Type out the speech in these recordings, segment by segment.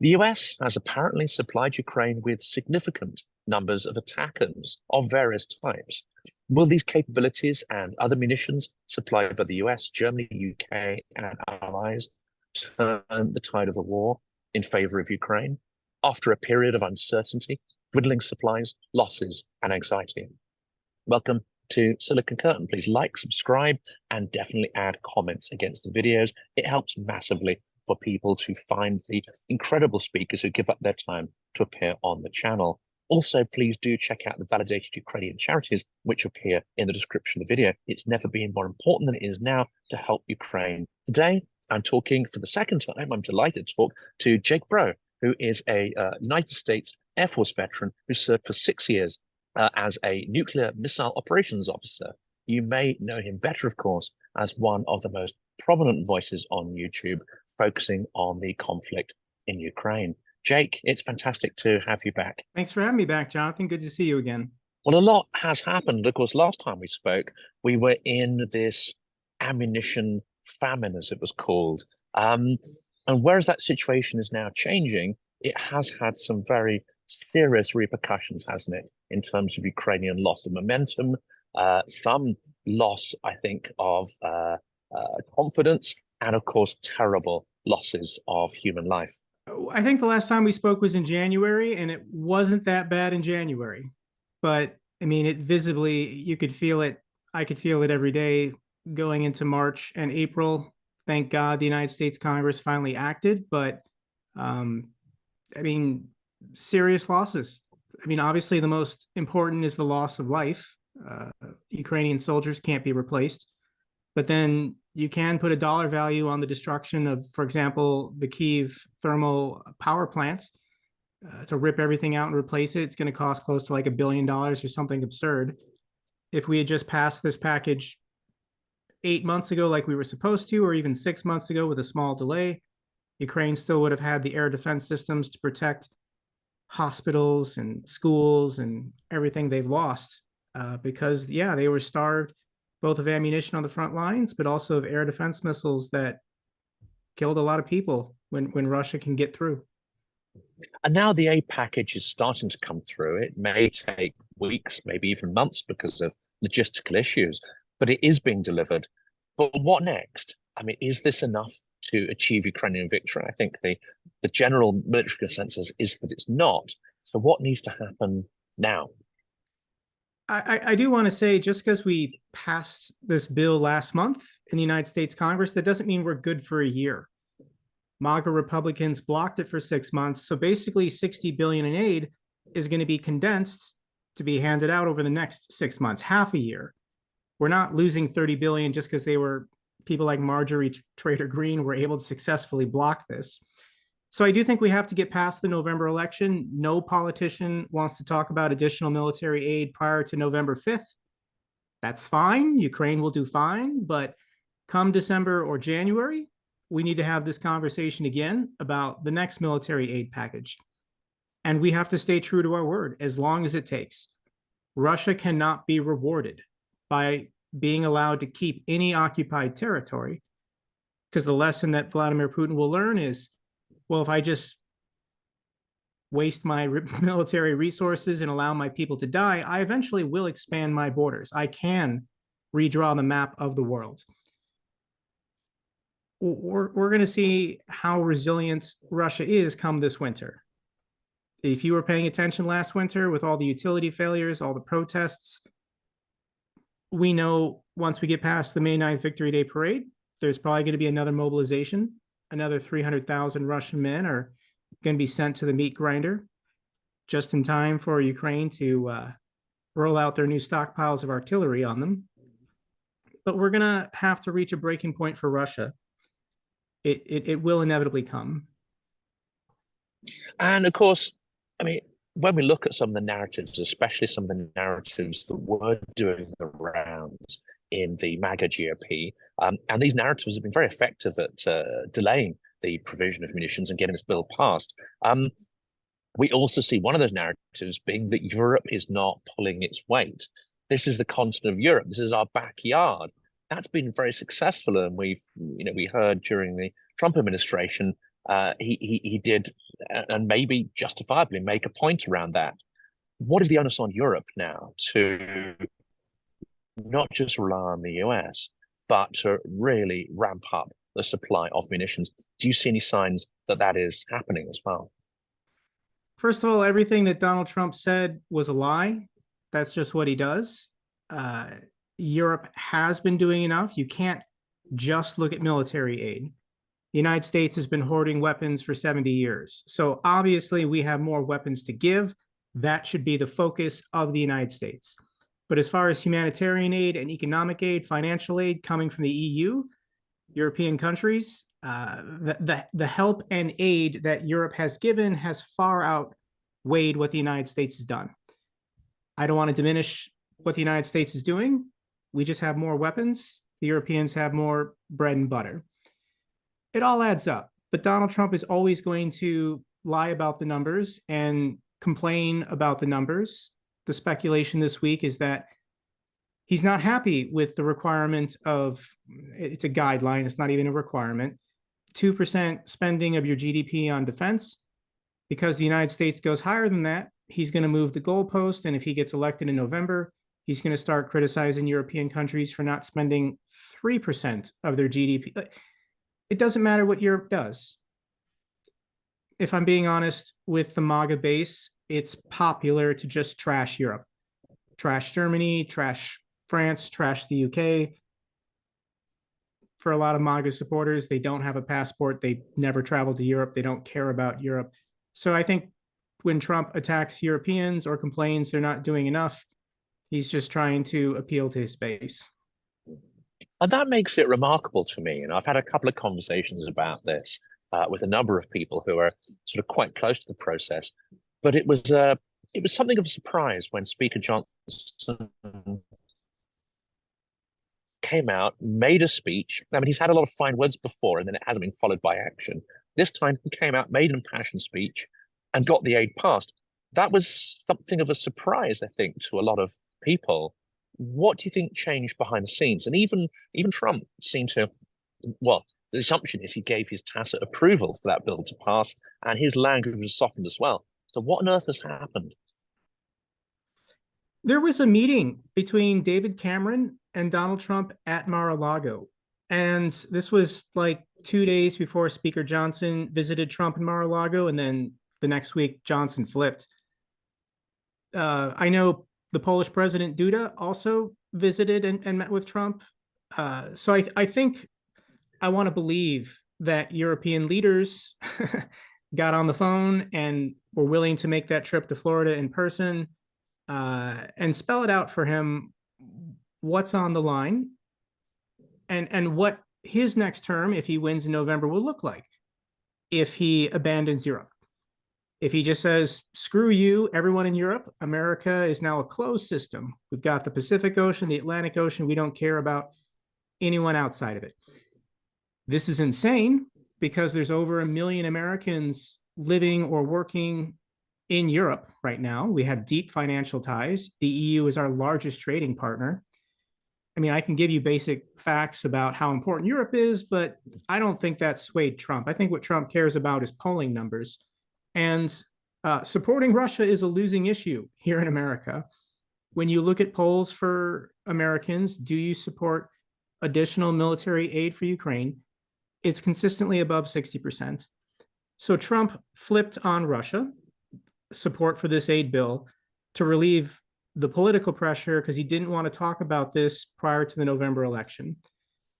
The US has apparently supplied Ukraine with significant numbers of attackers of various types. Will these capabilities and other munitions supplied by the US, Germany, UK, and allies turn the tide of the war in favor of Ukraine after a period of uncertainty, dwindling supplies, losses, and anxiety? Welcome to Silicon Curtain. Please like, subscribe, and definitely add comments against the videos. It helps massively for people to find the incredible speakers who give up their time to appear on the channel. Also, please do check out the validated Ukrainian charities, which appear in the description of the video. It's never been more important than it is now to help Ukraine. Today, I'm talking for the second time. I'm delighted to talk to Jake Broe, who is a United States Air Force veteran who served for 6 years as a nuclear missile operations officer. You may know him better, of course, as one of the most prominent voices on YouTube, focusing on the conflict in Ukraine. Jake, it's fantastic to have you back. Thanks for having me back, Jonathan. Good to see you again. Well, a lot has happened. Of course, last time we spoke, we were in this ammunition famine, as it was called. And whereas that situation is now changing, it has had some very serious repercussions, hasn't it, in terms of Ukrainian loss of momentum, some loss, I think, of confidence, and of course, terrible losses of human life. I think the last time we spoke was in January, and it wasn't that bad in January. But I mean, it visibly, you could feel it. I could feel it every day going into March and April. Thank God the United States Congress finally acted. But I mean, serious losses. I mean, obviously, the most important is the loss of life. Ukrainian soldiers can't be replaced. But then you can put a dollar value on the destruction of, for example, the Kyiv thermal power plants. To rip everything out and replace it, it's going to cost close to like $1 billion or something absurd. If we had just passed this package 8 months ago like we were supposed to, or even 6 months ago with a small delay, Ukraine still would have had the air defense systems to protect hospitals and schools and everything they've lost because, yeah, they were starved both of ammunition on the front lines, but also of air defense missiles that killed a lot of people when Russia can get through. And now the aid package is starting to come through. It may take weeks, maybe even months because of logistical issues, but it is being delivered. But what next? I mean, is this enough to achieve Ukrainian victory? I think the general military consensus is that it's not. So what needs to happen now? I do want to say, just because we passed this bill last month in the United States Congress, that doesn't mean we're good for a year. MAGA Republicans blocked it for 6 months. So basically $60 billion in aid is going to be condensed to be handed out over the next 6 months, half a year. We're not losing $30 billion just because people like Marjorie Taylor Greene were able to successfully block this. So I do think we have to get past the November election. No politician wants to talk about additional military aid prior to November 5th. That's fine. Ukraine will do fine. But come December or January, we need to have this conversation again about the next military aid package. And we have to stay true to our word as long as it takes. Russia cannot be rewarded by being allowed to keep any occupied territory, because the lesson that Vladimir Putin will learn is, well, if I just waste my military resources and allow my people to die, I eventually will expand my borders. I can redraw the map of the world. We're going to see how resilient Russia is come this winter. If you were paying attention last winter with all the utility failures, all the protests, we know once we get past the May 9th Victory Day parade, there's probably going to be another mobilization. Another 300,000 Russian men are going to be sent to the meat grinder just in time for Ukraine to roll out their new stockpiles of artillery on them. But we're going to have to reach a breaking point for Russia. It will inevitably come. And of course, I mean, when we look at some of the narratives, especially some of the narratives that were doing the rounds in the MAGA GOP, and these narratives have been very effective at delaying the provision of munitions and getting this bill passed. We also see one of those narratives being that Europe is not pulling its weight. This is the continent of Europe. This is our backyard. That's been very successful, and we heard during the Trump administration He did, and maybe justifiably, make a point around that. What is the onus on Europe now to not just rely on the US, but to really ramp up the supply of munitions? Do you see any signs that that is happening as well? First of all, everything that Donald Trump said was a lie. That's just what he does. Uh, Europe has been doing enough. You can't just look at military aid. The United States has been hoarding weapons for 70 years. So obviously, we have more weapons to give. That should be the focus of the United States. But as far as humanitarian aid and economic aid, financial aid coming from the EU, European countries, the help and aid that Europe has given has far outweighed what the United States has done. I don't want to diminish what the United States is doing. We just have more weapons. The Europeans have more bread and butter. It all adds up. But Donald Trump is always going to lie about the numbers and complain about the numbers. The speculation this week is that he's not happy with the requirement of, it's a guideline, it's not even a requirement, 2% spending of your GDP on defense. Because the United States goes higher than that, he's going to move the goalpost. And if he gets elected in November, he's going to start criticizing European countries for not spending 3% of their GDP. It doesn't matter what Europe does. If I'm being honest, with the MAGA base, it's popular to just trash Europe. Trash Germany, trash France, trash the UK. For a lot of MAGA supporters, they don't have a passport. They never traveled to Europe. They don't care about Europe. So I think when Trump attacks Europeans or complains they're not doing enough, he's just trying to appeal to his base. And that makes it remarkable to me. And I've had a couple of conversations about this with a number of people who are sort of quite close to the process. But it was something of a surprise when Speaker Johnson came out, made a speech. I mean, he's had a lot of fine words before, and then it hasn't been followed by action. This time he came out, made an impassioned speech, and got the aid passed. That was something of a surprise, I think, to a lot of people. What do you think changed behind the scenes? And even Trump seemed to, well, the assumption is he gave his tacit approval for that bill to pass, and his language was softened as well. So what on earth has happened? There was a meeting between David Cameron and Donald Trump at Mar-a-Lago. And this was like 2 days before Speaker Johnson visited Trump in Mar-a-Lago. And then the next week, Johnson flipped. I know the Polish president Duda also visited and met with Trump. So I think I want to believe that European leaders got on the phone and were willing to make that trip to Florida in person and spell it out for him what's on the line and what his next term, if he wins in November, will look like if he abandons Europe. If he just says, screw you, everyone in Europe, America is now a closed system. We've got the Pacific Ocean, the Atlantic Ocean. We don't care about anyone outside of it. This is insane because there's over 1 million Americans living or working in Europe right now. We have deep financial ties. The EU is our largest trading partner. I mean, I can give you basic facts about how important Europe is, but I don't think that swayed Trump. I think what Trump cares about is polling numbers. And supporting Russia is a losing issue here in America. When you look at polls for Americans, do you support additional military aid for Ukraine? It's consistently above 60%. So Trump flipped on Russia, support for this aid bill, to relieve the political pressure because he didn't want to talk about this prior to the November election.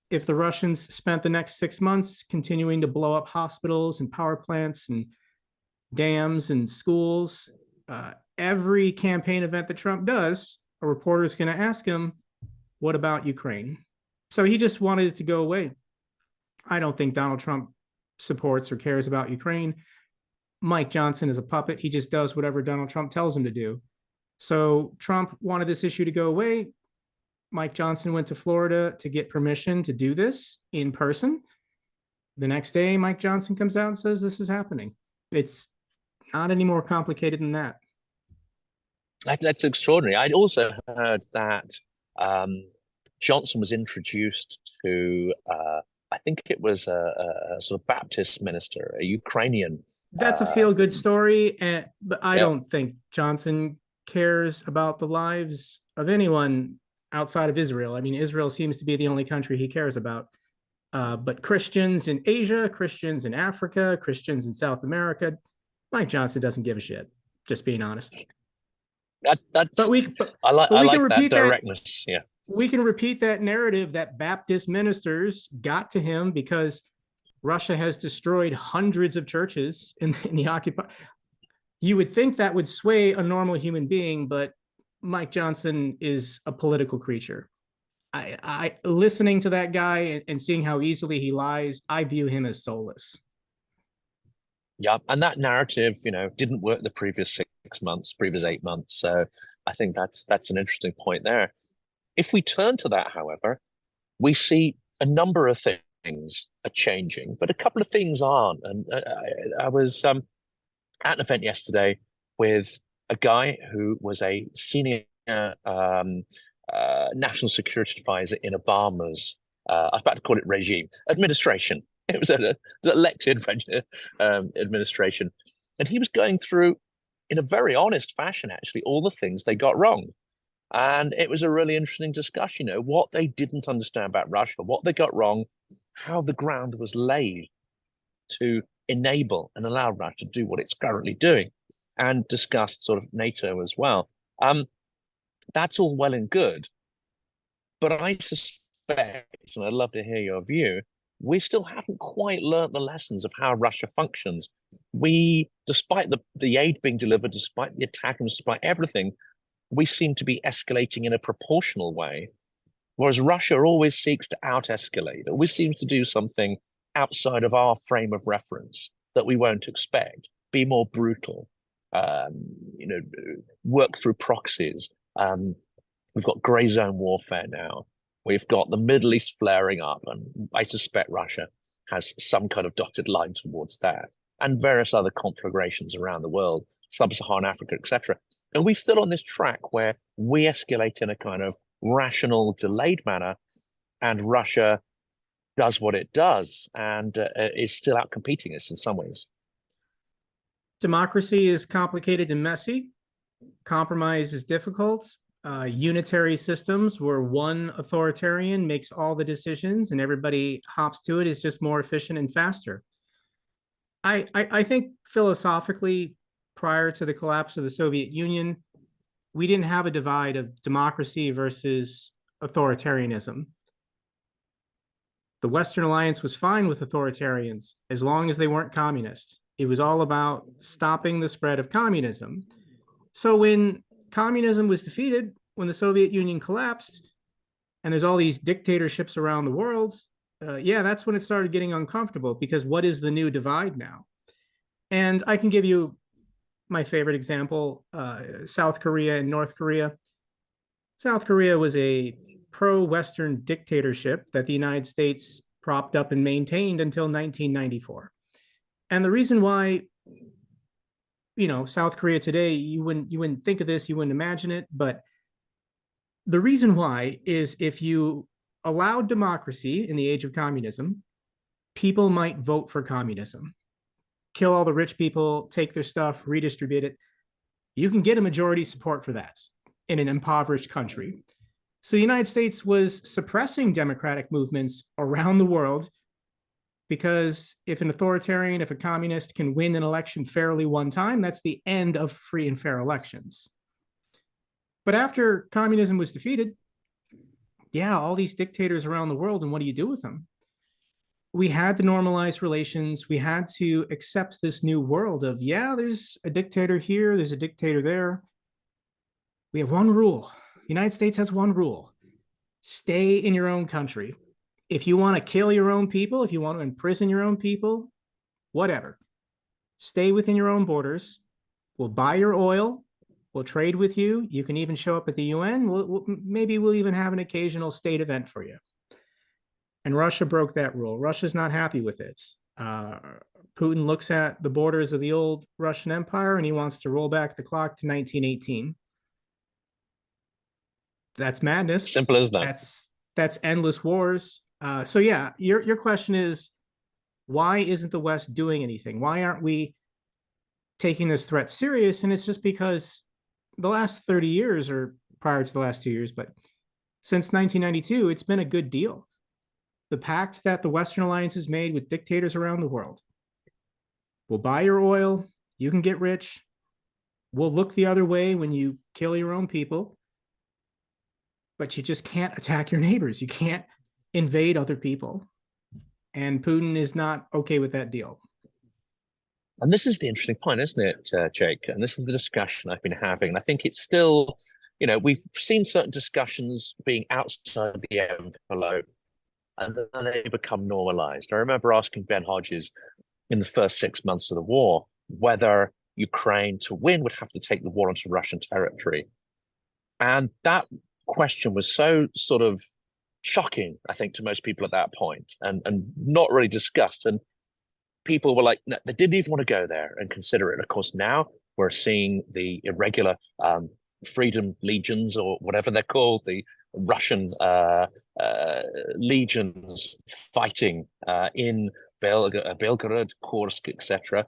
If the Russians spent the next 6 months continuing to blow up hospitals and power plants and dams and schools, every campaign event that Trump does, a reporter is going to ask him, what about Ukraine? So he just wanted it to go away. I don't think Donald Trump supports or cares about Ukraine. Mike Johnson is a puppet. He just does whatever Donald Trump tells him to do. So Trump wanted this issue to go away. Mike Johnson went to Florida to get permission to do this in person. The next day, Mike Johnson comes out and says this is happening. It's not any more complicated than that. That's extraordinary. I'd also heard that Johnson was introduced to I think it was a sort of Baptist minister, a Ukrainian. That's a feel-good story, but I Yeah, don't think Johnson cares about the lives of anyone outside of Israel. I mean, Israel seems to be the only country he cares about. But Christians in Asia, Christians in Africa, Christians in South America, Mike Johnson doesn't give a shit. Just being honest. that's But we, I we can like that repeat that. directness. Yeah, We can repeat that narrative that Baptist ministers got to him because Russia has destroyed hundreds of churches in the occupied. You would think that would sway a normal human being, but Mike Johnson is a political creature. I listening to that guy and seeing how easily he lies, I view him as soulless. yeah, and that narrative, didn't work the previous 6 months, previous 8 months. So I think that's an interesting point there. If we turn to that, however, we see a number of things are changing, but a couple of things aren't. And I was at an event yesterday with a guy who was a senior national security advisor in Obama's, I was about to call it regime, administration. It was an elected administration. And he was going through, in a very honest fashion, actually, all the things they got wrong. And it was a really interesting discussion, what they didn't understand about Russia, what they got wrong, how the ground was laid to enable and allow Russia to do what it's currently doing, and discussed sort of NATO as well. That's all well and good, but I suspect, and I'd love to hear your view, we still haven't quite learned the lessons of how Russia functions. We, despite the aid being delivered, despite the attack, and despite everything, we seem to be escalating in a proportional way, whereas Russia always seeks to out-escalate, always seems to do something outside of our frame of reference that we won't expect, be more brutal, work through proxies. We've got grey zone warfare now. We've got the Middle East flaring up, and I suspect Russia has some kind of dotted line towards that, and various other conflagrations around the world, sub-Saharan Africa, etc. And we're still on this track where we escalate in a kind of rational, delayed manner, and Russia does what it does and is still out competing us in some ways. Democracy is complicated and messy. Compromise is difficult. Unitary systems where one authoritarian makes all the decisions and everybody hops to it is just more efficient and faster. I think philosophically, prior to the collapse of the Soviet Union, we didn't have a divide of democracy versus authoritarianism. The Western Alliance was fine with authoritarians as long as they weren't communist. It was all about stopping the spread of communism. So when communism was defeated, when the Soviet Union collapsed, and there's all these dictatorships around the world, that's when it started getting uncomfortable, because what is the new divide now? And I can give you my favorite example, South Korea and North Korea. South Korea was a pro-Western dictatorship that the United States propped up and maintained until 1994. And the reason why, South Korea today, you wouldn't think of this, you wouldn't imagine it, but the reason why is if you allowed democracy in the age of communism, people might vote for communism. Kill all the rich people, take their stuff, redistribute it. You can get a majority support for that in an impoverished country. So the United States was suppressing democratic movements around the world, because if an authoritarian, if a communist can win an election fairly one time, that's the end of free and fair elections. But after communism was defeated, all these dictators around the world, and what do you do with them? We had to normalize relations. We had to accept this new world of, there's a dictator here, there's a dictator there. We have one rule. The United States has one rule. Stay in your own country. If you want to kill your own people, if you want to imprison your own people, whatever, stay within your own borders. We'll buy your oil. We'll trade with you. You can even show up at the UN. Maybe we'll even have an occasional state event for you. And Russia broke that rule. Russia's not happy with it. Putin looks at the borders of the old Russian Empire and he wants to roll back the clock to 1918. That's madness. Simple as that. That's endless wars. So yeah, your question is, why isn't the West doing anything? Why aren't we taking this threat serious? And it's just because the last 30 years, or prior to the last 2 years, but since 1992, it's been a good deal. The pact that the Western Alliance has made with dictators around the world. We'll buy your oil, you can get rich, we'll look the other way when you kill your own people, but you just can't attack your neighbors. You can't invade other people. And Putin is not okay with that deal. And this is the interesting point, isn't it, Jake? And this is the discussion I've been having. And I think it's still, we've seen certain discussions being outside the envelope, and then they become normalized. I remember asking Ben Hodges in the first 6 months of the war whether Ukraine to win would have to take the war onto Russian territory. And that question was so sort of shocking, I think, to most people at that point, and not really discussed. And people were like, no, they didn't even want to go there and consider it. Of course, now we're seeing the irregular freedom legions, or whatever they're called, the Russian legions fighting in Belgorod, Kursk, etc.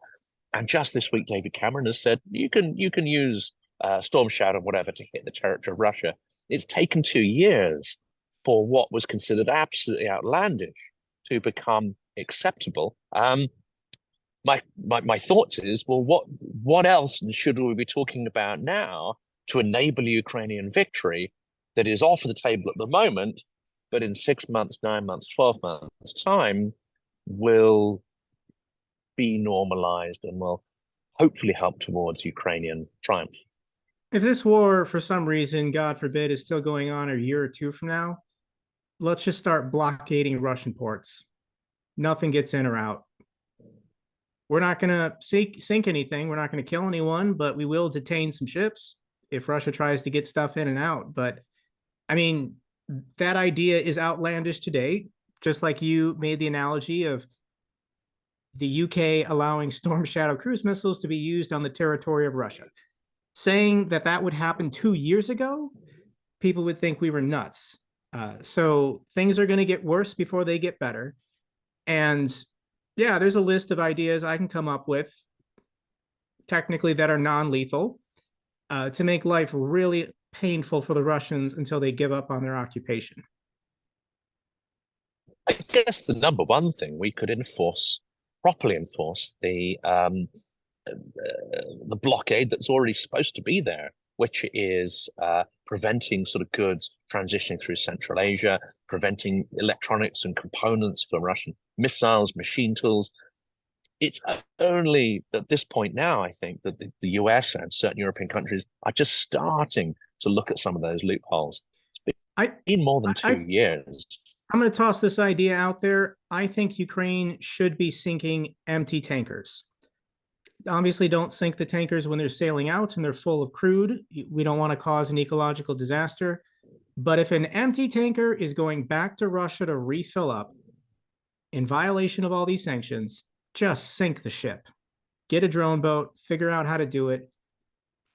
And just this week, David Cameron has said you can use Storm Shadow, whatever, to hit the territory of Russia. It's taken 2 years for what was considered absolutely outlandish to become acceptable. My thoughts is, well, what else should we be talking about now to enable Ukrainian victory that is off the table at the moment, but in 6 months, 9 months, 12 months time will be normalized and will hopefully help towards Ukrainian triumph. If this war, for some reason, God forbid, is still going on a year or two from now, let's just start blockading Russian ports. Nothing gets in or out. We're not going to sink anything. We're not going to kill anyone, but we will detain some ships if Russia tries to get stuff in and out. But I mean, that idea is outlandish today, just like you made the analogy of the UK allowing Storm Shadow cruise missiles to be used on the territory of Russia. Saying that that would happen 2 years ago, people would think we were nuts. So things are going to get worse before they get better. And yeah, there's a list of ideas I can come up with, technically, that are non-lethal, to make life really painful for the Russians until they give up on their occupation. I guess the number one thing we could properly enforce the blockade that's already supposed to be there, which is preventing sort of goods transitioning through Central Asia, preventing electronics and components for Russian missiles, machine tools. It's only at this point now, I think, that the US and certain European countries are just starting to look at some of those loopholes. It's been more than 2 years. I'm going to toss this idea out there. I think Ukraine should be sinking empty tankers. Obviously, don't sink the tankers when they're sailing out and they're full of crude. We don't want to cause an ecological disaster. But if an empty tanker is going back to Russia to refill up in violation of all these sanctions, just sink the ship. Get a drone boat, figure out how to do it.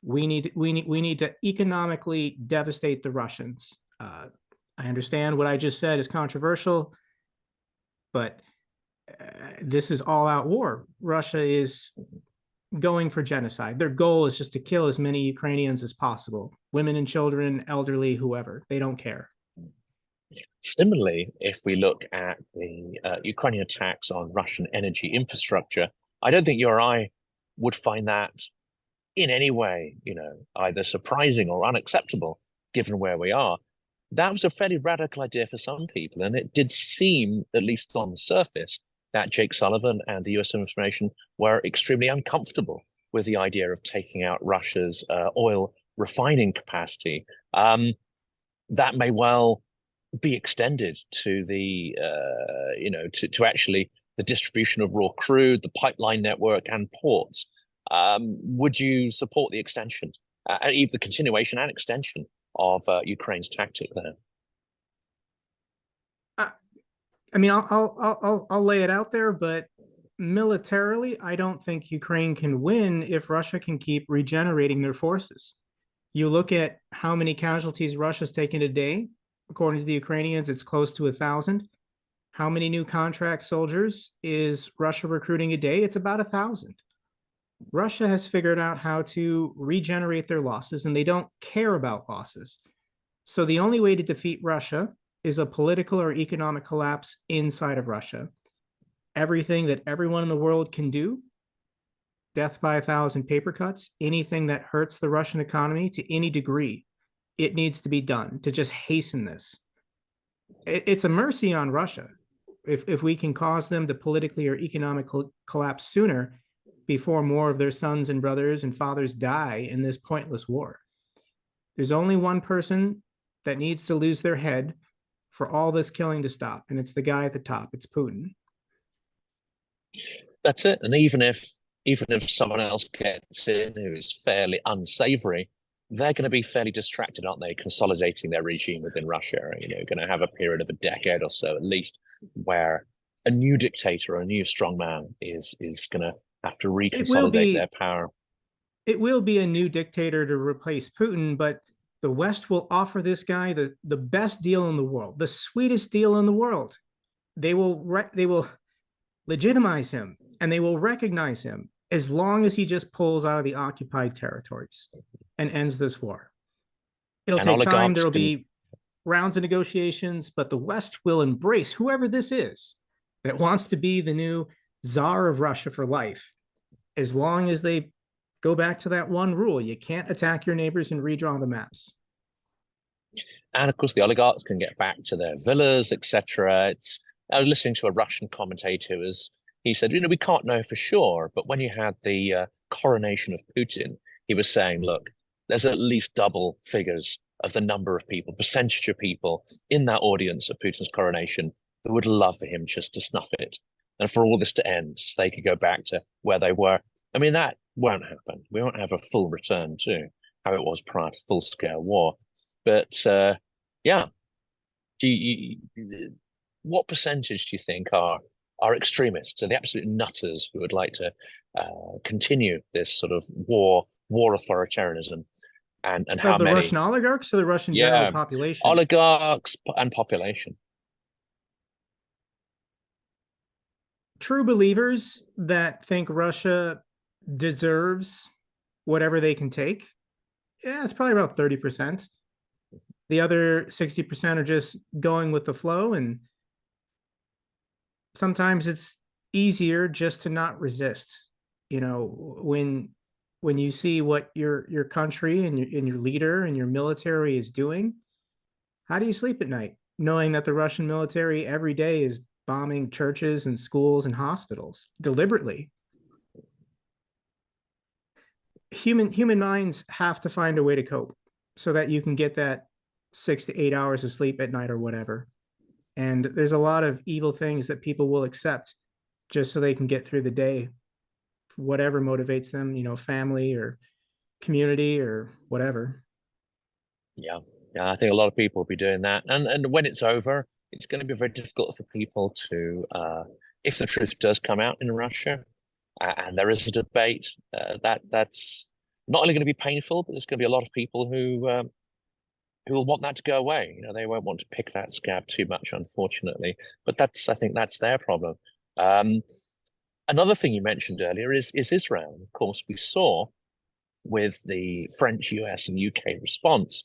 We need to economically devastate the Russians. I understand what I just said is controversial, but this is all-out war. Russia is going for genocide. Their goal is just to kill as many Ukrainians as possible. Women and children, elderly, whoever. They don't care. Similarly, if we look at the Ukrainian attacks on Russian energy infrastructure, I don't think you or I would find that in any way, either surprising or unacceptable, given where we are. That was a fairly radical idea for some people, and it did seem, at least on the surface, that Jake Sullivan and the US administration were extremely uncomfortable with the idea of taking out Russia's oil refining capacity. That may well be extended to the, to actually the distribution of raw crude, the pipeline network, and ports. Would you support the extension, either the continuation and extension of Ukraine's tactic there? I mean, I'll lay it out there, but militarily, I don't think Ukraine can win if Russia can keep regenerating their forces. You look at how many casualties Russia's taken a day. According to the Ukrainians, it's close to 1,000. How many new contract soldiers is Russia recruiting a day? It's about 1,000. Russia has figured out how to regenerate their losses, and they don't care about losses. So the only way to defeat Russia is a political or economic collapse inside of Russia. Everything that everyone in the world can do, death by 1,000 paper cuts, anything that hurts the Russian economy to any degree, it needs to be done to just hasten this. It's a mercy on Russia if we can cause them to politically or economically collapse sooner before more of their sons and brothers and fathers die in this pointless war. There's only one person that needs to lose their head for all this killing to stop, and it's the guy at the top. It's Putin. That's it. And even if someone else gets in who is fairly unsavory, they're going to be fairly distracted, aren't they? Consolidating their regime within Russia, going to have a period of a decade or so at least, where a new dictator or a new strongman is going to have to reconsolidate their power. It will be a new dictator to replace Putin, but the West will offer this guy the best deal in the world, the sweetest deal in the world. They will legitimize him and they will recognize him as long as he just pulls out of the occupied territories and ends this war. It'll take time. There will be rounds of negotiations, but the West will embrace whoever this is that wants to be the new czar of Russia for life, as long as they go back to that one rule: you can't attack your neighbors and redraw the maps. And of course, the oligarchs can get back to their villas, etc. I was listening to a Russian commentator he said, we can't know for sure, but when you had the coronation of Putin, he was saying, look, there's at least double figures of the number of people, percentage of people in that audience of Putin's coronation who would love for him just to snuff it and for all this to end so they could go back to where they were. I mean, that won't happen. We won't have a full return to how it was prior to full-scale war. But yeah, what percentage do you think are extremists, are the absolute nutters who would like to continue this sort of war authoritarianism? And how the many? Russian oligarchs or the Russian general population? Oligarchs and population. True believers that think Russia deserves whatever they can take, yeah, it's probably about 30%. The other 60% are just going with the flow, and sometimes it's easier just to not resist. When you see what your country and your leader and your military is doing, how do you sleep at night knowing that the Russian military every day is bombing churches and schools and hospitals deliberately? Human minds have to find a way to cope so that you can get that 6 to 8 hours of sleep at night or whatever. And there's a lot of evil things that people will accept just so they can get through the day, whatever motivates them, family or community or whatever. Yeah, I think a lot of people will be doing that. And when it's over, it's going to be very difficult for people to, if the truth does come out in Russia, and there is a debate, that's not only going to be painful, but there's going to be a lot of people who will want that to go away. They won't want to pick that scab too much, unfortunately. But I think that's their problem. Another thing you mentioned earlier is Israel. Of course, we saw with the French, US, and UK response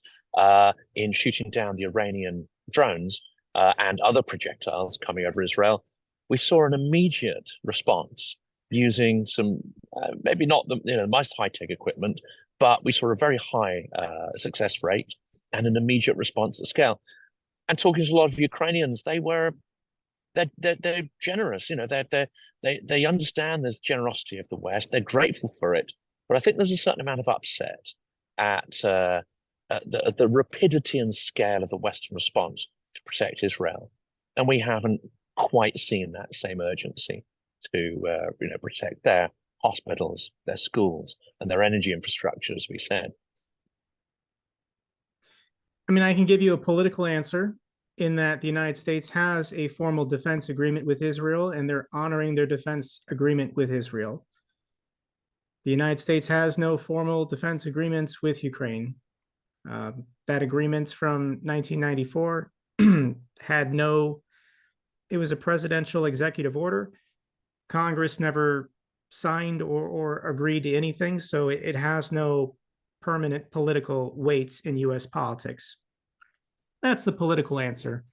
in shooting down the Iranian drones and other projectiles coming over Israel, we saw an immediate response using some, maybe not the most high-tech equipment, but we saw a very high success rate and an immediate response at scale. And talking to a lot of Ukrainians, they're generous. They understand there's generosity of the West. They're grateful for it, but I think there's a certain amount of upset at the rapidity and scale of the Western response to protect Israel, and we haven't quite seen that same urgency to protect their hospitals, their schools, and their energy infrastructure, as we said. I mean, I can give you a political answer in that the United States has a formal defense agreement with Israel, and they're honoring their defense agreement with Israel. The United States has no formal defense agreements with Ukraine. That agreement from 1994 had no It was a presidential executive order. Congress never signed or agreed to anything, so it has no permanent political weights in US politics. That's the political answer.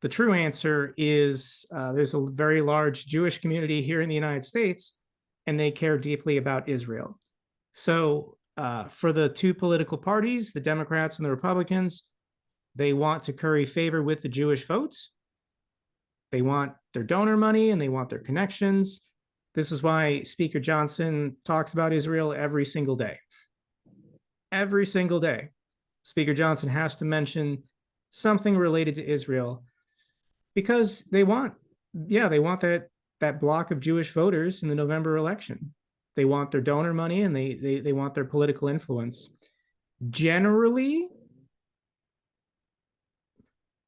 The true answer is there's a very large Jewish community here in the United States, and they care deeply about Israel. So for the two political parties, the Democrats and the Republicans, they want to curry favor with the Jewish votes. They want their donor money and they want their connections. This is why Speaker Johnson talks about Israel every single day. Every single day, Speaker Johnson has to mention something related to Israel because they want that block of Jewish voters in the November election. They want their donor money and they want their political influence. Generally,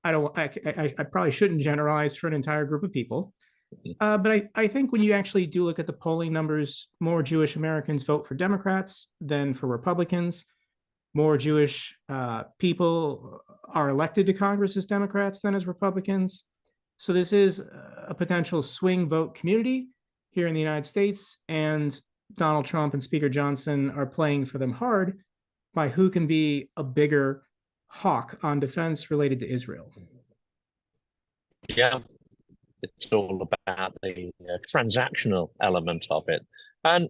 I probably shouldn't generalize for an entire group of people, but I think when you actually do look at the polling numbers, more Jewish Americans vote for Democrats than for Republicans. More Jewish people are elected to Congress as Democrats than as Republicans. So this is a potential swing vote community here in the United States, and Donald Trump and Speaker Johnson are playing for them hard by who can be a bigger hawk on defense related to Israel. Yeah, it's all about the transactional element of it. And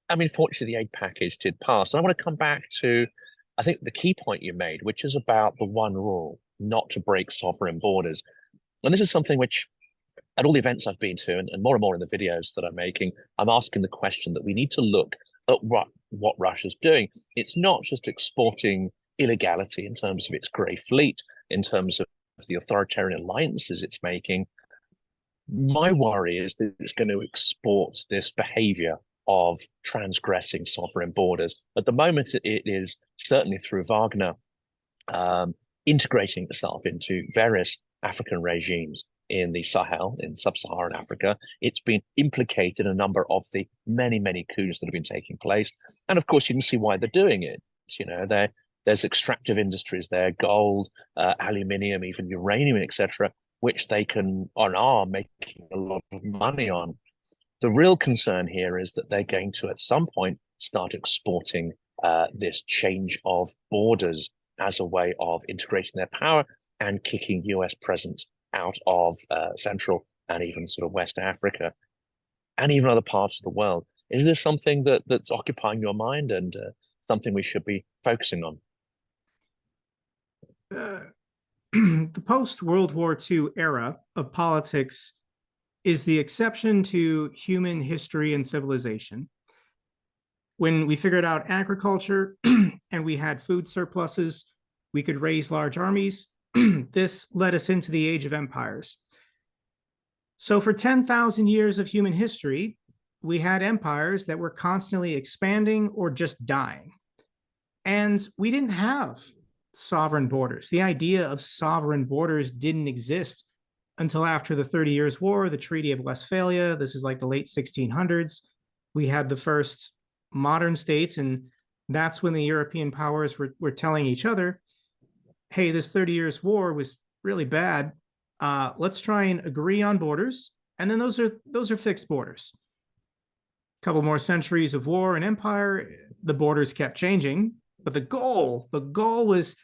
I mean, fortunately, the aid package did pass. And I want to come back to, I think, the key point you made, which is about the one rule, not to break sovereign borders. And this is something which, at all the events I've been to, and more in the videos that I'm making, I'm asking the question that we need to look at what Russia's doing. It's not just exporting illegality in terms of its grey fleet, in terms of the authoritarian alliances it's making. My worry is that it's going to export this behavior of transgressing sovereign borders. At the moment, it is certainly through Wagner integrating itself into various African regimes in the Sahel, in sub-Saharan Africa. It's been implicated in a number of the many, many coups that have been taking place. And of course, you can see why they're doing it. You know, there's extractive industries there, gold, aluminium, even uranium, etc., which they can and are making a lot of money on. The real concern here is that they're going to, at some point, start exporting this change of borders as a way of integrating their power and kicking US presence out of Central and even sort of West Africa and even other parts of the world. Is this something that's occupying your mind and something we should be focusing on? The post-World War II era of politics is the exception to human history and civilization. When we figured out agriculture and we had food surpluses, we could raise large armies. This led us into the age of empires. So for 10,000 years of human history, we had empires that were constantly expanding or just dying. And we didn't have sovereign borders. The idea of sovereign borders didn't exist until after the 30 Years' War, the Treaty of Westphalia. This is like the late 1600s. We had the first modern states, and that's when the European powers were telling each other, hey, this 30 Years' War was really bad. Let's try and agree on borders. And then those are fixed borders. A couple more centuries of war and empire, the borders kept changing. But the goal was,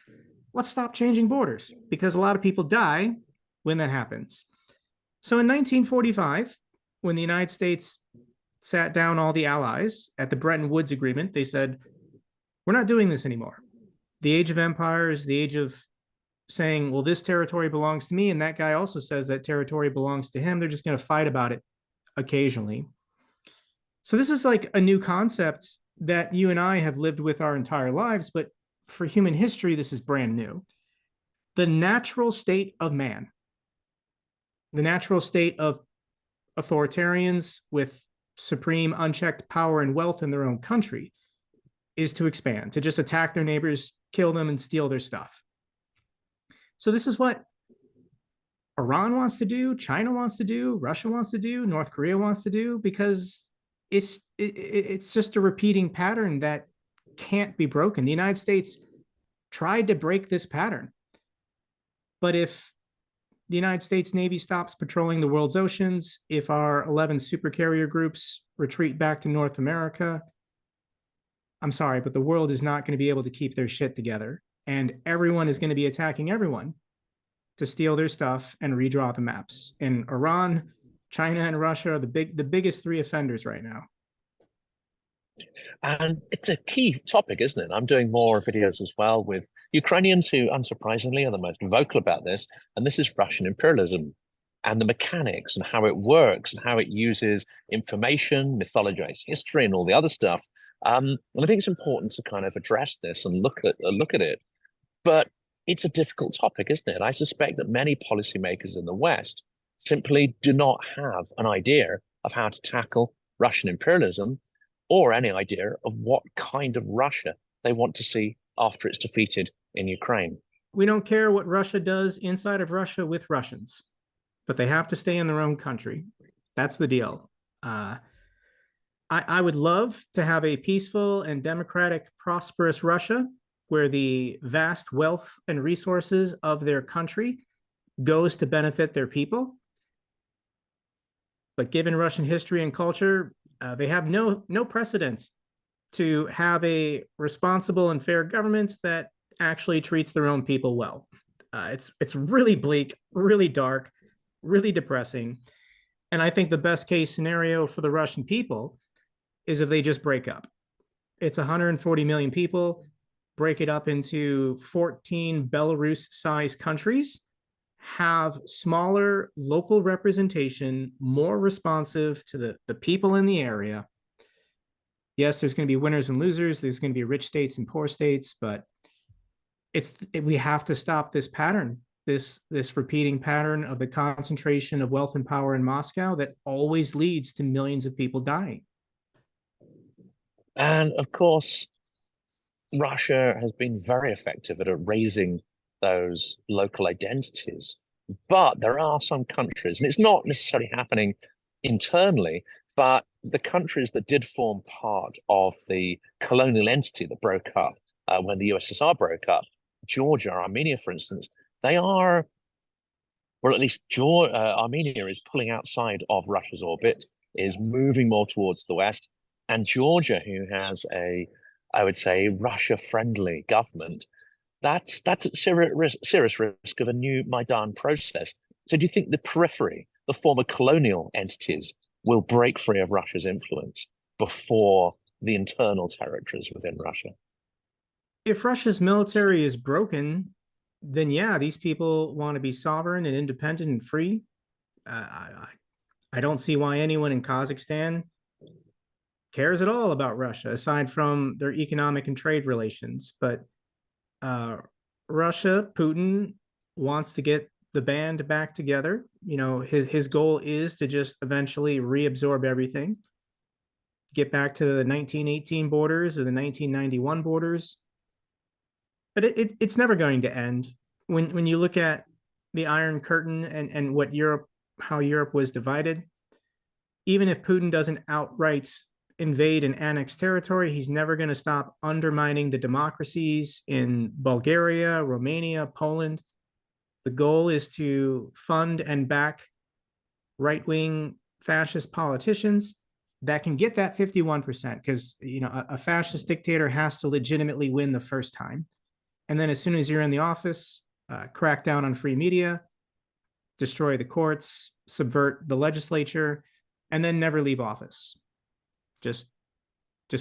let's stop changing borders, because a lot of people die when that happens. So in 1945, when the United States sat down all the allies at the Bretton Woods Agreement, they said, we're not doing this anymore. The age of empire is the age of saying, well, this territory belongs to me, and that guy also says that territory belongs to him. They're just going to fight about it occasionally. So this is like a new concept that you and I have lived with our entire lives, but for human history, this is brand new. The natural state of man, the natural state of authoritarians with supreme unchecked power and wealth in their own country, is to expand, to just attack their neighbors, kill them, and steal their stuff. So this is what Iran wants to do, China wants to do, Russia wants to do, North Korea wants to do, because it's just a repeating pattern that can't be broken. The United States tried to break this pattern. But if the United States Navy stops patrolling the world's oceans, if our 11 supercarrier groups retreat back to North America, I'm sorry, but the world is not going to be able to keep their shit together. And everyone is going to be attacking everyone to steal their stuff and redraw the maps. And Iran, China, and Russia are the biggest three offenders right now. And it's a key topic, isn't it? I'm doing more videos as well with Ukrainians who, unsurprisingly, are the most vocal about this. And this is Russian imperialism and the mechanics and how it works and how it uses information, mythologized history, and all the other stuff. And I think it's important to kind of address this and look at it. But it's a difficult topic, isn't it? I suspect that many policymakers in the West simply do not have an idea of how to tackle Russian imperialism or any idea of what kind of Russia they want to see after it's defeated in Ukraine. We don't care what Russia does inside of Russia with Russians, but they have to stay in their own country. That's the deal. I would love to have a peaceful and democratic, prosperous Russia where the vast wealth and resources of their country goes to benefit their people. But given Russian history and culture, they have no precedence to have a responsible and fair government that actually treats their own people well. It's really bleak, really dark, really depressing. And I think the best case scenario for the Russian people is if they just break up. It's 140 million people, break it up into 14 Belarus-sized countries, have smaller local representation, more responsive to the people in the area. Yes, there's going to be winners and losers. There's going to be rich states and poor states, but we have to stop this pattern, this repeating pattern of the concentration of wealth and power in Moscow that always leads to millions of people dying. And of course, Russia has been very effective at erasing those local identities. But there are some countries, and it's not necessarily happening internally, but the countries that did form part of the colonial entity that broke up when the USSR broke up, Georgia, Armenia, for instance, they are, or at least Armenia is pulling outside of Russia's orbit, is moving more towards the West. And Georgia, who has I would say, Russia-friendly government, that's at serious risk of a new Maidan process. So do you think the periphery, the former colonial entities, will break free of Russia's influence before the internal territories within Russia? If Russia's military is broken, then yeah, these people want to be sovereign and independent and free. I don't see why anyone in Kazakhstan cares at all about Russia, aside from their economic and trade relations. But Russia, Putin wants to get the band back together. You know, his goal is to just eventually reabsorb everything, get back to the 1918 borders or the 1991 borders. But it's never going to end. When you look at the Iron Curtain and what how Europe was divided, even if Putin doesn't outright invade and annex territory, he's never going to stop undermining the democracies in Bulgaria, Romania, Poland. The goal is to fund and back right-wing fascist politicians that can get that 51%, because a fascist dictator has to legitimately win the first time. And then as soon as you're in the office, crack down on free media, destroy the courts, subvert the legislature, and then never leave office. Just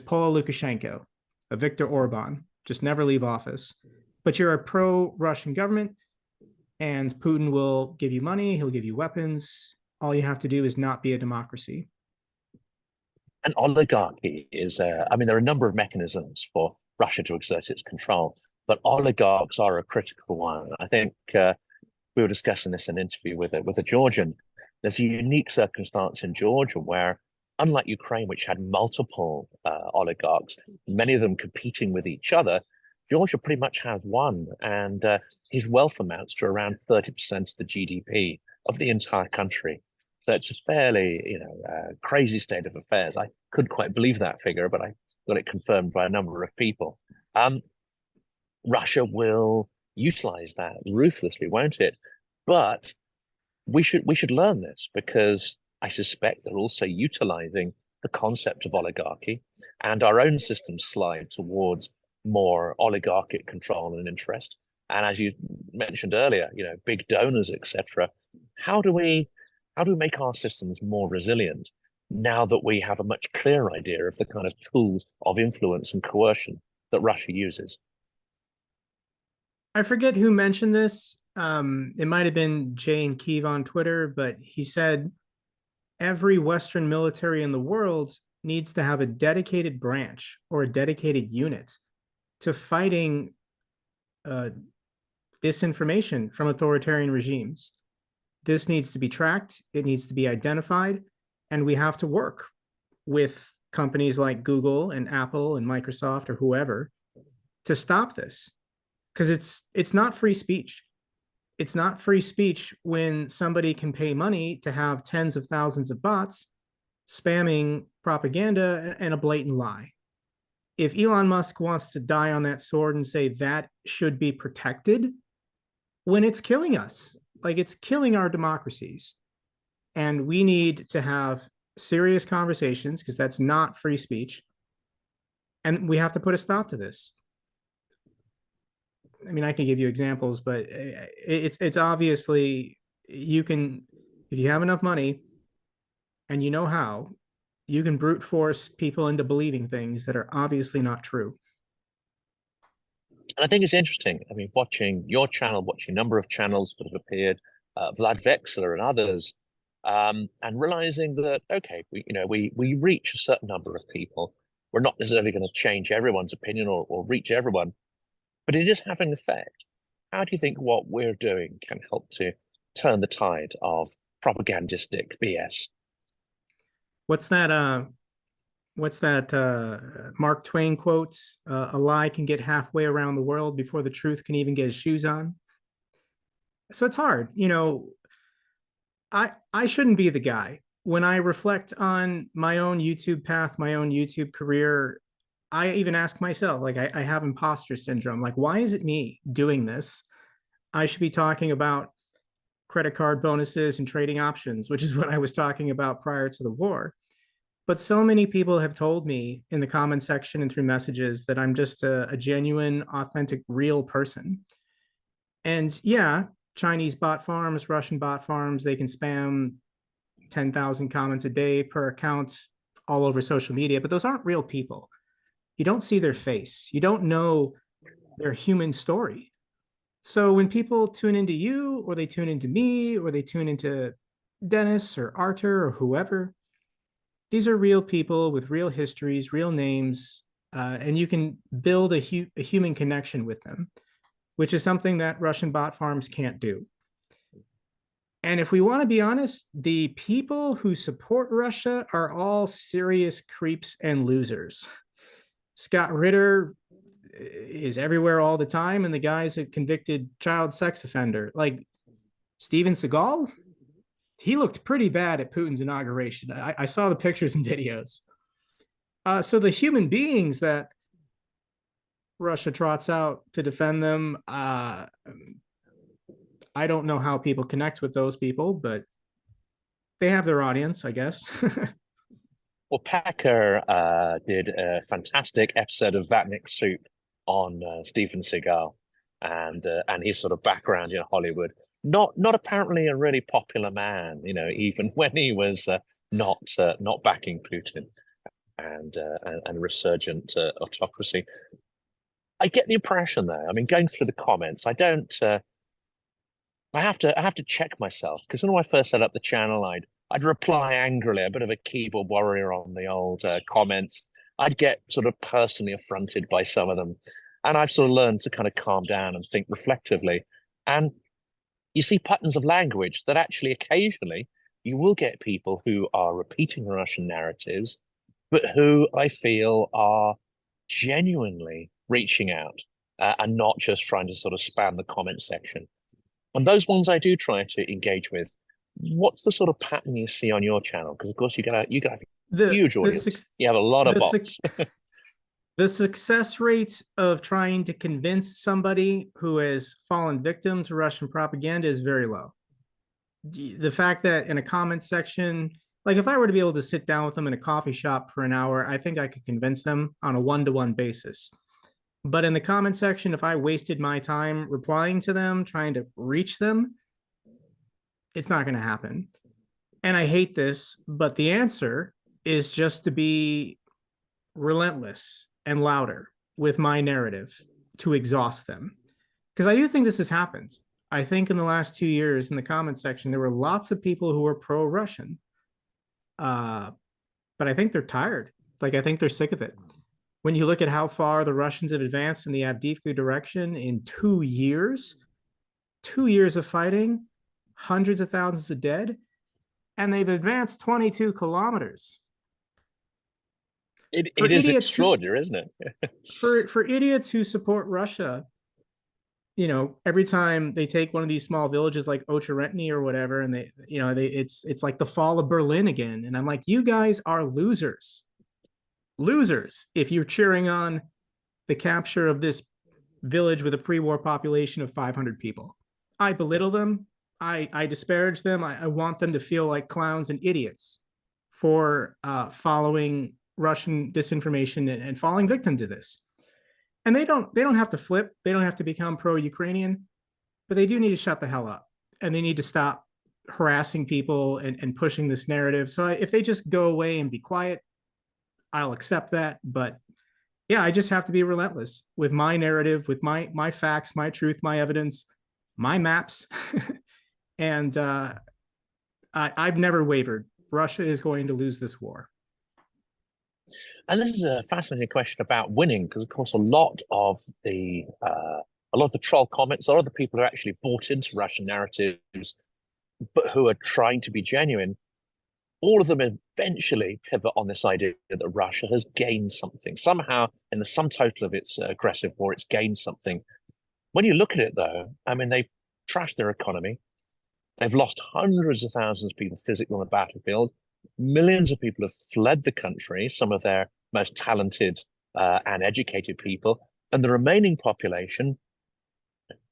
pull a Lukashenko, a Viktor Orban, just never leave office. But you're a pro-Russian government, and Putin will give you money, he'll give you weapons. All you have to do is not be a democracy. An oligarchy is, there are a number of mechanisms for Russia to exert its control, but oligarchs are a critical one. I think we were discussing this in an interview with a Georgian. There's a unique circumstance in Georgia where, unlike Ukraine, which had multiple oligarchs, many of them competing with each other, Georgia pretty much has one, and his wealth amounts to around 30% of the GDP of the entire country. So it's a fairly, crazy state of affairs. I couldn't quite believe that figure, but I got it confirmed by a number of people. Russia will utilize that ruthlessly, won't it? But we should learn this, because I suspect they're also utilizing the concept of oligarchy, and our own systems slide towards more oligarchic control and interest. And as you mentioned earlier, big donors, etc. How do we make our systems more resilient now that we have a much clearer idea of the kind of tools of influence and coercion that Russia uses? I forget who mentioned this. It might have been Jane Keeve on Twitter, but he said every Western military in the world needs to have a dedicated branch or a dedicated unit to fighting disinformation from authoritarian regimes. This needs to be tracked, it needs to be identified, and we have to work with companies like Google and Apple and Microsoft or whoever to stop this, because it's not free speech. It's not free speech when somebody can pay money to have tens of thousands of bots spamming propaganda and a blatant lie. If Elon Musk wants to die on that sword and say that should be protected, when it's killing us, like it's killing our democracies, and we need to have serious conversations, because that's not free speech, and we have to put a stop to this. I mean, I can give you examples, but it's obviously, you can, if you have enough money and you know how, you can brute force people into believing things that are obviously not true. And I think it's interesting. I mean, watching your channel, watching a number of channels that have appeared, Vlad Vexler and others, and realizing that, okay, we reach a certain number of people. We're not necessarily going to change everyone's opinion or reach everyone, but it is having effect. How do you think what we're doing can help to turn the tide of propagandistic BS? What's that? What's that? Mark Twain quotes: "A lie can get halfway around the world before the truth can even get his shoes on." So it's hard, I shouldn't be the guy. When I reflect on my own YouTube path, my own YouTube career, I even ask myself, like, I have imposter syndrome. Like, why is it me doing this? I should be talking about credit card bonuses and trading options, which is what I was talking about prior to the war. But so many people have told me in the comment section and through messages that I'm just a genuine, authentic, real person. And yeah, Chinese bot farms, Russian bot farms, they can spam 10,000 comments a day per account all over social media, but those aren't real people. You don't see their face. You don't know their human story. So when people tune into you, or they tune into me, or they tune into Dennis or Arthur or whoever, these are real people with real histories, real names, and you can build a human connection with them, which is something that Russian bot farms can't do. And if we want to be honest, the people who support Russia are all serious creeps and losers. Scott Ritter is everywhere all the time, and the guy's a convicted child sex offender. Like Steven Seagal, he looked pretty bad at Putin's inauguration. I saw the pictures and videos. So the human beings that Russia trots out to defend them, I don't know how people connect with those people, but they have their audience, I guess. Well, Packer did a fantastic episode of Vatnik Soup on Steven Seagal and his sort of background in Hollywood. Not apparently a really popular man, even when he was not backing Putin and resurgent autocracy. I get the impression though. I mean, going through the comments, I don't. I have to check myself, because when I first set up the channel, I'd reply angrily, a bit of a keyboard warrior on the old comments. I'd get sort of personally affronted by some of them. And I've sort of learned to kind of calm down and think reflectively. And you see patterns of language that actually occasionally you will get people who are repeating Russian narratives, but who I feel are genuinely reaching out and not just trying to sort of spam the comment section. And those ones I do try to engage with. What's the sort of pattern you see on your channel? Because of course you got a huge audience. You have a lot of bots. The success rate of trying to convince somebody who has fallen victim to Russian propaganda is very low. The fact that in a comment section, like if I were to be able to sit down with them in a coffee shop for an hour, I think I could convince them on a one-to-one basis. But in the comment section, if I wasted my time replying to them, trying to reach them, it's not going to happen. And I hate this, but the answer is just to be relentless and louder with my narrative to exhaust them. Because I do think this has happened. I think in the last 2 years in the comment section, there were lots of people who were pro-Russian. But I think they're tired. Like, I think they're sick of it. When you look at how far the Russians have advanced in the Avdiivka direction in 2 years, 2 years of fighting, hundreds of thousands of dead, and they've advanced 22 kilometers. It is extraordinary, isn't it? for idiots who support Russia, you know, every time they take one of these small villages like Ochurentny or whatever, and it's like the fall of Berlin again. And I'm like, you guys are losers. Losers if you're cheering on the capture of this village with a pre-war population of 500 people. I belittle them. I disparage them. I want them to feel like clowns and idiots for following Russian disinformation and falling victim to this. And they don't have to flip. They don't have to become pro-Ukrainian, but they do need to shut the hell up, and they need to stop harassing people and pushing this narrative. So if they just go away and be quiet, I'll accept that. But yeah, I just have to be relentless with my narrative, with my facts, my truth, my evidence, my maps. And I've never wavered. Russia is going to lose this war. And this is a fascinating question about winning, because of course a lot of the troll comments, a lot of the people who actually bought into Russian narratives, but who are trying to be genuine, all of them eventually pivot on this idea that Russia has gained something. Somehow, in the sum total of its aggressive war, it's gained something. When you look at it, though, I mean, they've trashed their economy. They've lost hundreds of thousands of people physically on the battlefield. Millions of people have fled the country, some of their most talented and educated people. And the remaining population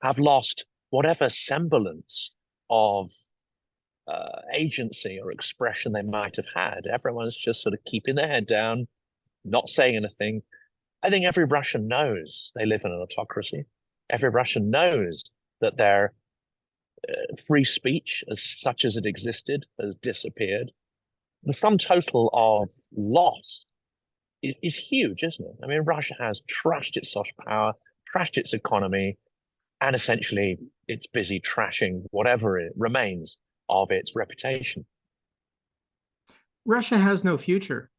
have lost whatever semblance of agency or expression they might have had. Everyone's just sort of keeping their head down, not saying anything. I think every Russian knows they live in an autocracy. Every Russian knows that their free speech, as such as it existed, has disappeared. The sum total of loss is huge, isn't it? I mean, Russia has trashed its soft power, trashed its economy, and essentially it's busy trashing whatever it remains of its reputation. Russia has no future.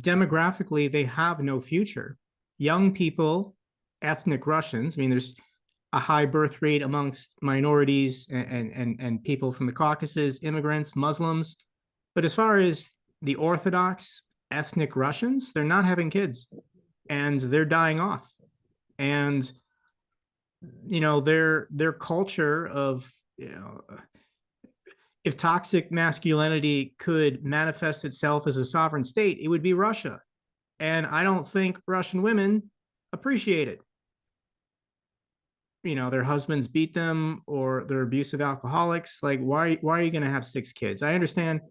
Demographically, they have no future. Young people, ethnic Russians, I mean, there's a high birth rate amongst minorities and people from the Caucasus, immigrants, Muslims. But as far as the Orthodox ethnic Russians, they're not having kids and they're dying off. And, you know, their culture of, you know, if toxic masculinity could manifest itself as a sovereign state, it would be Russia. And I don't think Russian women appreciate it. You know, their husbands beat them or they're abusive alcoholics. Like, why are you going to have 6 kids? I understand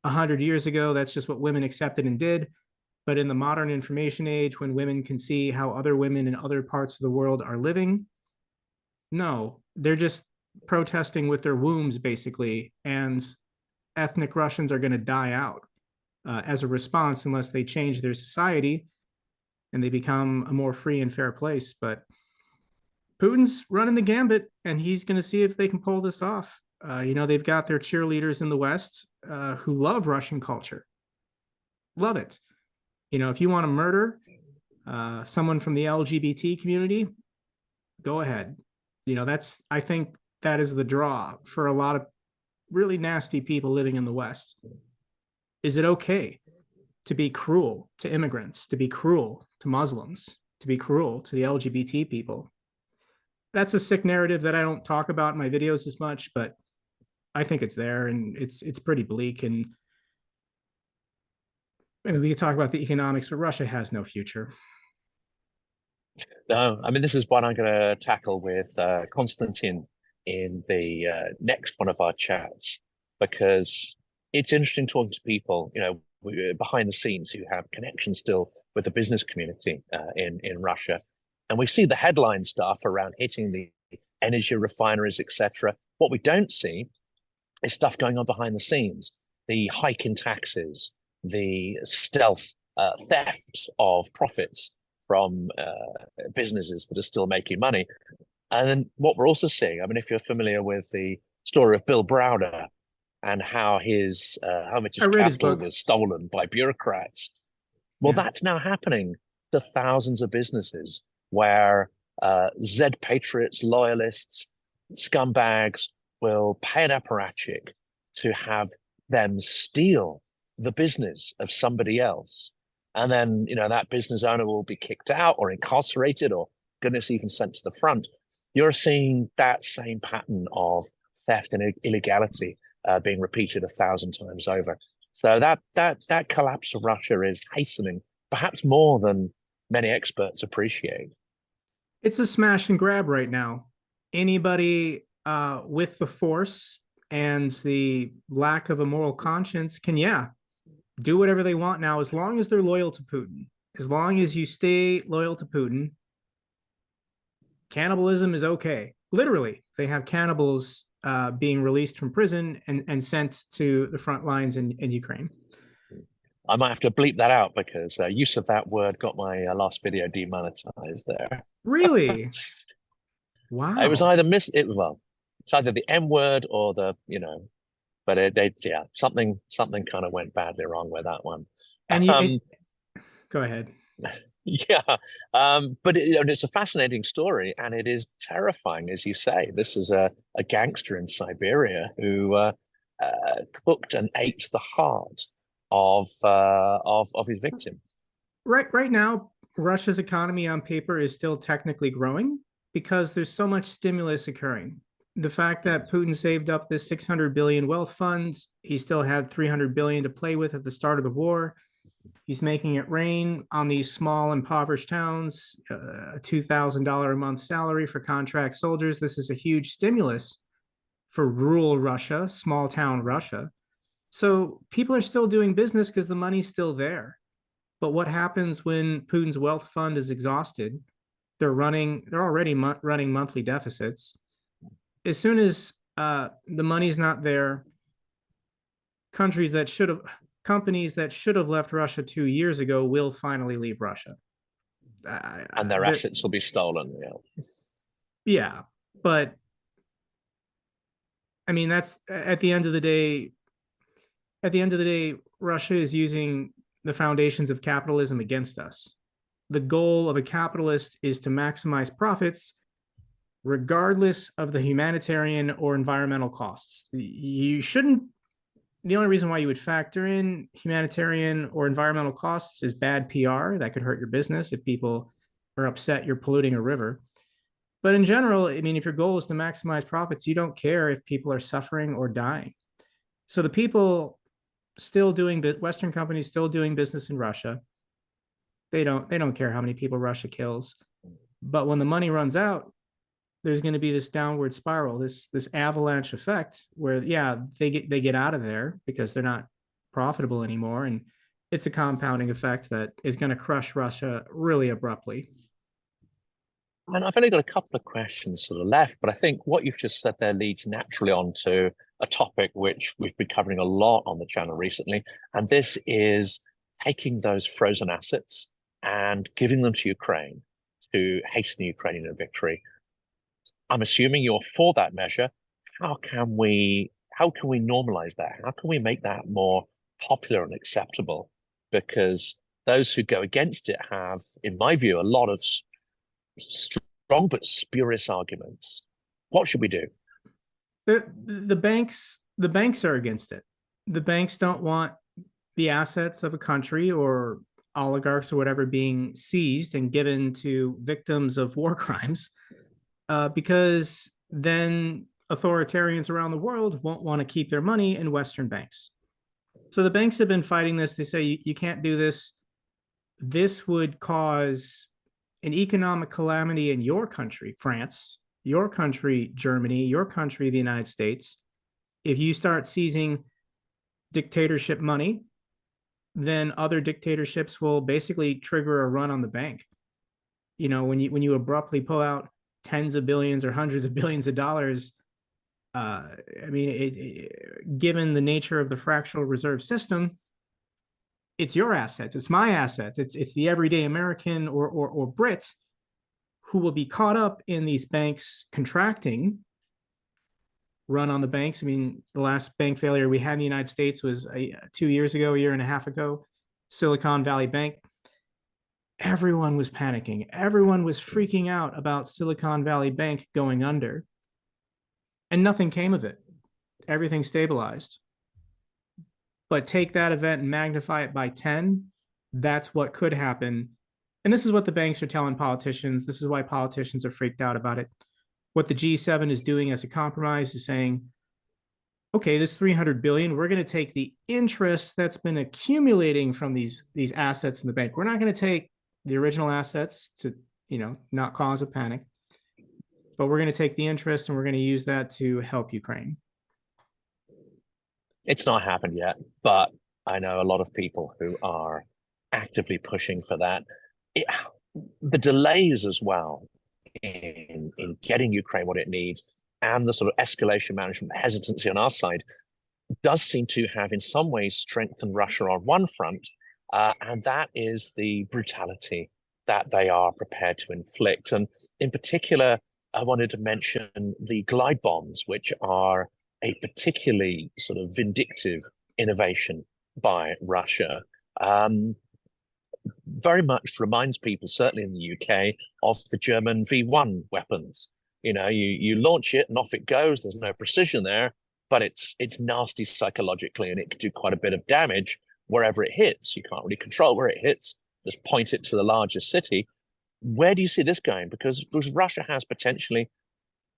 100 years ago, that's just what women accepted and did. But in the modern information age, when women can see how other women in other parts of the world are living, no, they're just protesting with their wombs, basically. And ethnic Russians are going to die out as a response unless they change their society and they become a more free and fair place. But Putin's running the gambit, and he's going to see if they can pull this off. You know, they've got their cheerleaders in the West who love Russian culture. Love it. You know, if you want to murder someone from the LGBT community, go ahead. You know, I think that is the draw for a lot of really nasty people living in the West. Is it okay to be cruel to immigrants, to be cruel to Muslims, to be cruel to the LGBT people? That's a sick narrative that I don't talk about in my videos as much, but I think it's there, and it's pretty bleak. And we can talk about the economics, but Russia has no future. No, I mean, this is what I'm going to tackle with Konstantin in the next one of our chats, because it's interesting talking to people, behind the scenes who have connections still with the business community in Russia. And we see the headline stuff around hitting the energy refineries, etc. What we don't see is stuff going on behind the scenes, the hike in taxes, the stealth theft of profits from businesses that are still making money. And then what we're also seeing, I mean, if you're familiar with the story of Bill Browder and how much his capital was stolen by bureaucrats, well, that's now happening to thousands of businesses where Z patriots, loyalists, scumbags will pay an apparatchik to have them steal the business of somebody else. And then, that business owner will be kicked out or incarcerated or, goodness, even sent to the front. You're seeing that same pattern of theft and illegality being repeated 1,000 times over. So that collapse of Russia is hastening, perhaps more than many experts appreciate. It's a smash and grab right now. Anybody with the force and the lack of a moral conscience can, do whatever they want now, as long as they're loyal to Putin. As long as you stay loyal to Putin, cannibalism is okay. Literally, they have cannibals being released from prison and sent to the front lines in Ukraine. I might have to bleep that out because use of that word got my last video demonetized there. Really? Wow. It was either it's either the M word or the, but something kind of went badly wrong with that one. And go ahead. Yeah, but it's a fascinating story, and it is terrifying, as you say. This is a gangster in Siberia who cooked and ate the heart of his victim. Right now, Russia's economy on paper is still technically growing because there's so much stimulus occurring. The fact that Putin saved up this 600 billion wealth funds, he still had 300 billion to play with at the start of the war. He's making it rain on these small impoverished towns, a $2,000 a month salary for contract soldiers. This is a huge stimulus for rural Russia, small town Russia. So people are still doing business because the money's still there. But what happens when Putin's wealth fund is exhausted? They're already running monthly deficits. As soon as the money's not there, companies that should have left Russia 2 years ago will finally leave Russia. And their assets will be stolen. Yeah. But I mean, that's at the end of the day, Russia is using the foundations of capitalism against us. The goal of a capitalist is to maximize profits regardless of the humanitarian or environmental costs. The only reason why you would factor in humanitarian or environmental costs is bad PR. That could hurt your business if people are upset you're polluting a river. But in general, I mean, if your goal is to maximize profits, you don't care if people are suffering or dying. So the people Western companies still doing business in Russia, they don't care how many people Russia kills. But when the money runs out, there's going to be this downward spiral, this avalanche effect where, they get out of there because they're not profitable anymore. And it's a compounding effect that is going to crush Russia really abruptly. And I've only got a couple of questions sort of left, but I think what you've just said there leads naturally on to a topic which we've been covering a lot on the channel recently. And this is taking those frozen assets and giving them to Ukraine to hasten the Ukrainian victory. I'm assuming you're for that measure. How can we normalize that? How can we make that more popular and acceptable? Because those who go against it have, in my view, a lot of strong but spurious arguments. What should we do? The banks are against it. The banks don't want the assets of a country or oligarchs or whatever being seized and given to victims of war crimes, because then authoritarians around the world won't want to keep their money in Western banks. So the banks have been fighting this. They say you can't do this. This would cause an economic calamity in your country, France. your country, Germany, your country, the United States, if you start seizing dictatorship money, then other dictatorships will basically trigger a run on the bank. You know, when you abruptly pull out tens of billions or hundreds of billions of dollars, I mean, given the nature of the fractional reserve system, it's your assets, it's my assets, it's the everyday American or Brit who will be caught up in these banks contracting, run on the banks. I mean, the last bank failure we had in the United States was 2 years ago, a year and a half ago, Silicon Valley Bank. Everyone was panicking. Everyone was freaking out about Silicon Valley Bank going under. And nothing came of it. Everything stabilized. But take that event and magnify it by 10, that's what could happen. And this is what the banks are telling politicians. This is why politicians are freaked out about it. What the G7 is doing as a compromise is saying, okay, this 300 billion, we're going to take the interest that's been accumulating from these assets in the bank. We're not going to take the original assets to, you know, not cause a panic, but we're going to take the interest and we're going to use that to help Ukraine. It's not happened yet, but I know a lot of people who are actively pushing for that. The delays as well in getting Ukraine what it needs, and the sort of escalation management, the hesitancy on our side, does seem to have in some ways strengthened Russia on one front, and that is the brutality that they are prepared to inflict. And in particular, I wanted to mention the glide bombs, which are a particularly sort of vindictive innovation by Russia. Very much reminds people, certainly in the UK, of the German V1 weapons. You know, you launch it and off it goes. There's no precision there, but it's nasty psychologically, and it can do quite a bit of damage wherever it hits. You can't really control where it hits. Just point it to the largest city. Where do you see this going? Because Russia has potentially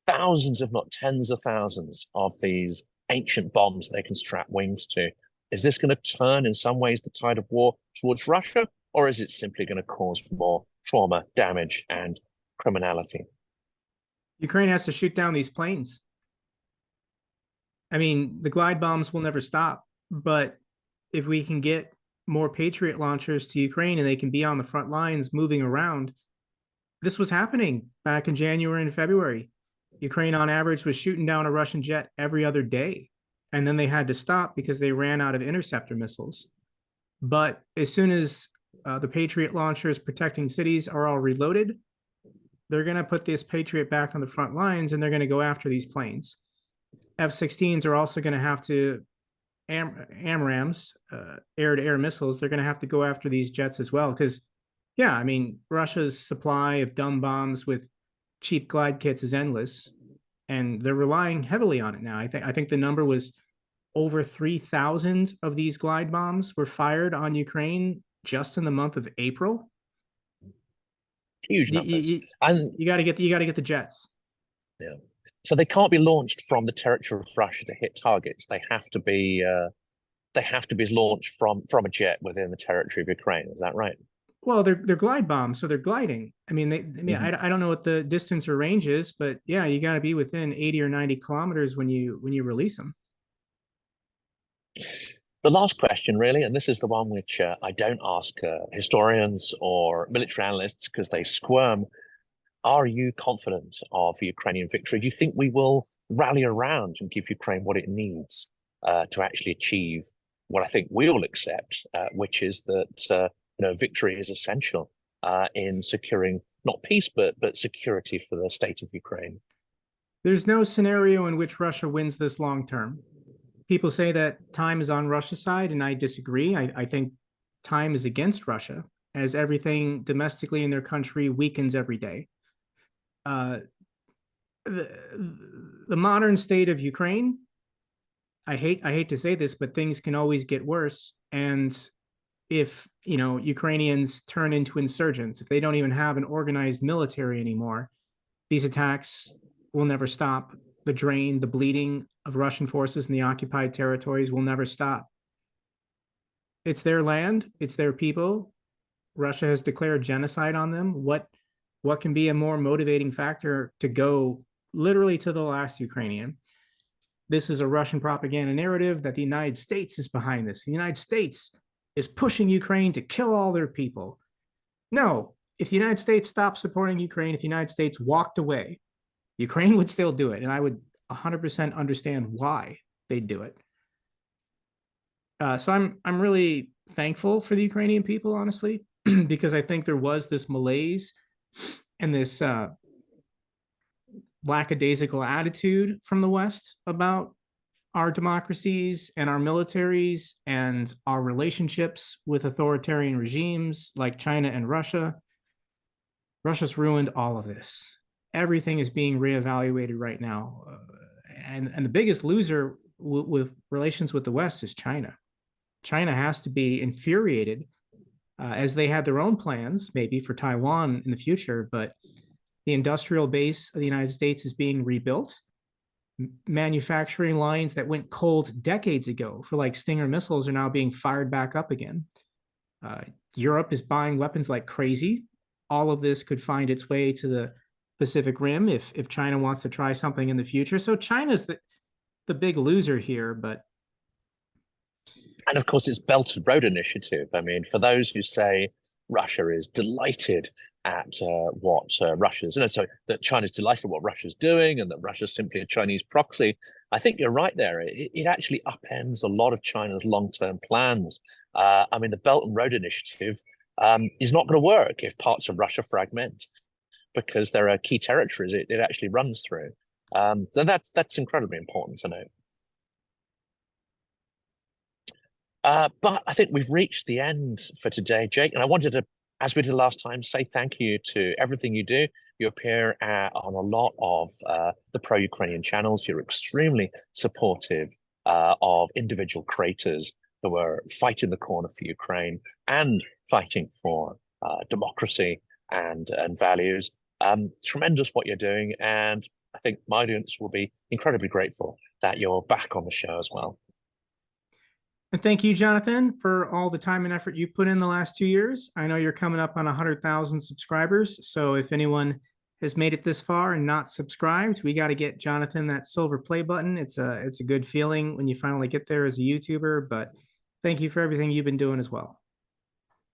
thousands, if not tens of thousands, of these ancient bombs they can strap wings to. Is this going to turn in some ways the tide of war towards Russia, or is it simply going to cause more trauma, damage, and criminality? Ukraine has to shoot down these planes. I mean, the glide bombs will never stop, but if we can get more Patriot launchers to Ukraine and they can be on the front lines moving around, this was happening back in January and February. Ukraine on average was shooting down a Russian jet every other day. And then they had to stop because they ran out of interceptor missiles. But as soon as the Patriot launchers protecting cities are all reloaded, they're going to put this Patriot back on the front lines and they're going to go after these planes. F-16s are also going to have to, AMRAAMs, air-to-air missiles, they're going to have to go after these jets as well. Because, yeah, I mean, Russia's supply of dumb bombs with cheap glide kits is endless, and they're relying heavily on it now. I think the number was over 3,000 of these glide bombs were fired on Ukraine just in the month of April. Huge numbers. And you got to get the jets. Yeah. So they can't be launched from the territory of Russia to hit targets. They have to be launched from a jet within the territory of Ukraine. Is that right? Well, they're glide bombs, so they're gliding. I mean, I don't know what the distance or range is, but yeah, you got to be within 80 or 90 kilometers when you release them. The last question, really, and this is the one which I don't ask historians or military analysts because they squirm. Are you confident of Ukrainian victory? Do you think we will rally around and give Ukraine what it needs to actually achieve what I think we all accept, which is that victory is essential in securing not peace but security for the state of Ukraine? There's no scenario in which Russia wins this long term. People say that time is on Russia's side, and I disagree. I think time is against Russia, as everything domestically in their country weakens every day. The modern state of Ukraine, I hate to say this, but things can always get worse. And if Ukrainians turn into insurgents, if they don't even have an organized military anymore, these attacks will never stop. The drain, the bleeding of Russian forces in the occupied territories will never stop. It's their land, it's their people. Russia has declared genocide on them. What can be a more motivating factor to go literally to the last Ukrainian. This is a Russian propaganda narrative that the United States is behind this. The United States is pushing Ukraine to kill all their people. No, if the United States stopped supporting Ukraine, if the United States walked away, Ukraine would still do it. And I would 100% understand why they'd do it. So I'm really thankful for the Ukrainian people, honestly, because I think there was this malaise and this lackadaisical attitude from the West about our democracies and our militaries and our relationships with authoritarian regimes like China and Russia. Russia's ruined all of this. Everything is being reevaluated right now. And the biggest loser with relations with the West is China. China has to be infuriated as they had their own plans, maybe for Taiwan in the future, but the industrial base of the United States is being rebuilt. Manufacturing lines that went cold decades ago for like Stinger missiles are now being fired back up again. Europe is buying weapons like crazy. All of this could find its way to the Pacific Rim if China wants to try something in the future. So China's the big loser here, but. And of course, it's Belt and Road Initiative. I mean, for those who say Russia is delighted at what Russia's, so that China's delighted at what Russia's doing and that Russia's simply a Chinese proxy, I think you're right there. It actually upends a lot of China's long-term plans. I mean, the Belt and Road Initiative is not going to work if parts of Russia fragment because there are key territories it actually runs through. So that's incredibly important to know. But I think we've reached the end for today, Jake, and I wanted to, as we did last time, say thank you to everything you do. You appear on a lot of the pro-Ukrainian channels. You're extremely supportive of individual creators who are fighting the corner for Ukraine and fighting for democracy and values. Tremendous what you're doing, and I think my audience will be incredibly grateful that you're back on the show as well. And thank you, Jonathan, for all the time and effort you put in the last 2 years. I know you're coming up on 100,000 subscribers. So if anyone has made it this far and not subscribed, we got to get Jonathan that silver play button. It's a good feeling when you finally get there as a YouTuber, but thank you for everything you've been doing as well.